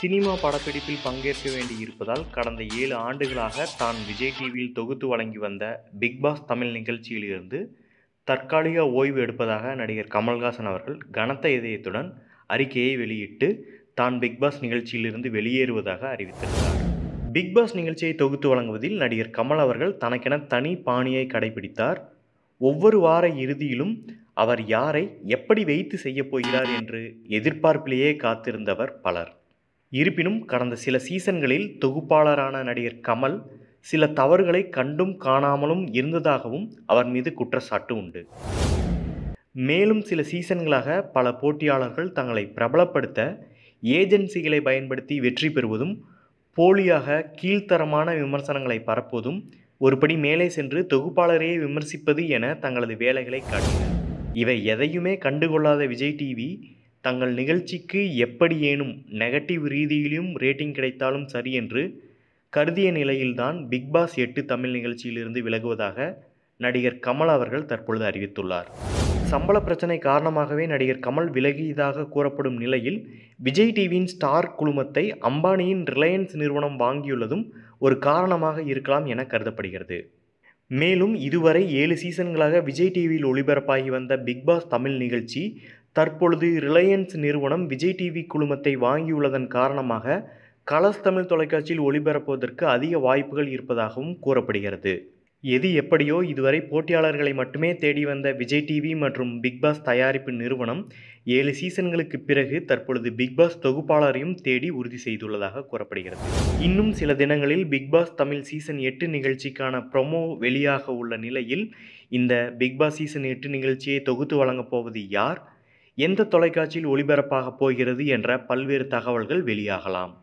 Cinema படப்பிடிப்பில் பங்கேற்க வேண்டியிருப்பதால் கடந்த 7 ஆண்டுகளாக தான் விஜய் டிவியில் தொகுத்து வழங்கி வந்த பிக் பாஸ் தமிழ் நிகழ்ச்சியிலிருந்து தற்காலிக ஓய்வு எடுப்பதாக நடிகர் கமல்ஹாசன் அவர்கள் கனத்த இதயத்துடன் அறிக்கையை வெளியிட்டு தான் பிக் பாஸ் நிகழ்ச்சியிலிருந்து வெளியேறுவதாக அறிவித்திருந்தார். பிக் பாஸ் நிகழ்ச்சியை தொகுத்து வழங்குவதில் நடிகர் கமல் அவர்கள் தனக்கென தனி பாணியை கடைபிடித்தார். ஒவ்வொரு வார இறுதியிலும் அவர் யாரை எப்படி வைத்து செய்யப் போகிறார் என்று எதிர்பார்ப்பிலேயே காத்திருந்தவர் பலர். இருப்பினும் கடந்த சில சீசன்களில் தொகுப்பாளரான நடிகர் கமல் சில தவறுகளை கண்டும் காணாமலும் இருந்ததாகவும் அவர் மீது குற்றச்சாட்டு உண்டு. மேலும் சில சீசன்களாக பல போட்டியாளர்கள் தங்களை பிரபலப்படுத்த ஏஜென்சிகளை பயன்படுத்தி வெற்றி பெறுவதும், போலியாக கீழ்த்தரமான விமர்சனங்களை பரப்புவதும், ஒருபடி மேலே சென்று தொகுப்பாளரையே விமர்சிப்பது என தங்களது வேலைகளை காட்டினர். இவை எதையுமே கண்டுகொள்ளாத விஜய் டிவி தங்கள் நிகழ்ச்சிக்கு எப்படியேனும் நெகட்டிவ் ரீதியிலும் ரேட்டிங் கிடைத்தாலும் சரி என்று கருதிய நிலையில்தான் பிக் பாஸ் 8 தமிழ் நிகழ்ச்சியிலிருந்து விலகுவதாக நடிகர் கமல் அவர்கள் தற்பொழுது அறிவித்துள்ளார். சம்பள பிரச்சனை காரணமாகவே நடிகர் கமல் விலகியதாக கூறப்படும் நிலையில் விஜய் டிவியின் ஸ்டார் குழுமத்தை அம்பானியின் ரிலையன்ஸ் நிறுவனம் வாங்கியுள்ளதும் ஒரு காரணமாக இருக்கலாம் என கருதப்படுகிறது. மேலும் இதுவரை 7 சீசன்களாக விஜய் டிவியில் ஒளிபரப்பாகி வந்த பிக் பாஸ் தமிழ் நிகழ்ச்சி தற்பொழுது ரிலையன்ஸ் நிறுவனம் விஜய் டிவி குழுமத்தை வாங்கியுள்ளதன் காரணமாக கலர்ஸ் தமிழ் தொலைக்காட்சியில் ஒளிபரப்புவதற்கு அதிக வாய்ப்புகள் இருப்பதாகவும் கூறப்படுகிறது. எது எப்படியோ இதுவரை போட்டியாளர்களை மட்டுமே தேடி வந்த விஜய் டிவி மற்றும் பிக் பாஸ் தயாரிப்பு நிறுவனம் 7 சீசன்களுக்கு பிறகு தற்பொழுது பிக் பாஸ் தொகுப்பாளரையும் தேடி உறுதி செய்துள்ளதாக கூறப்படுகிறது. இன்னும் சில தினங்களில் பிக் பாஸ் தமிழ் சீசன் 8 நிகழ்ச்சிக்கான ப்ரோமோ வெளியாக உள்ள நிலையில் இந்த பிக் பாஸ் சீசன் 8 நிகழ்ச்சியை தொகுத்து வழங்கப் போவது யார், எந்த தொலைக்காட்சியில் ஒளிபரப்பாக போகிறது என்ற பல்வேறு தகவல்கள் வெளியாகலாம்.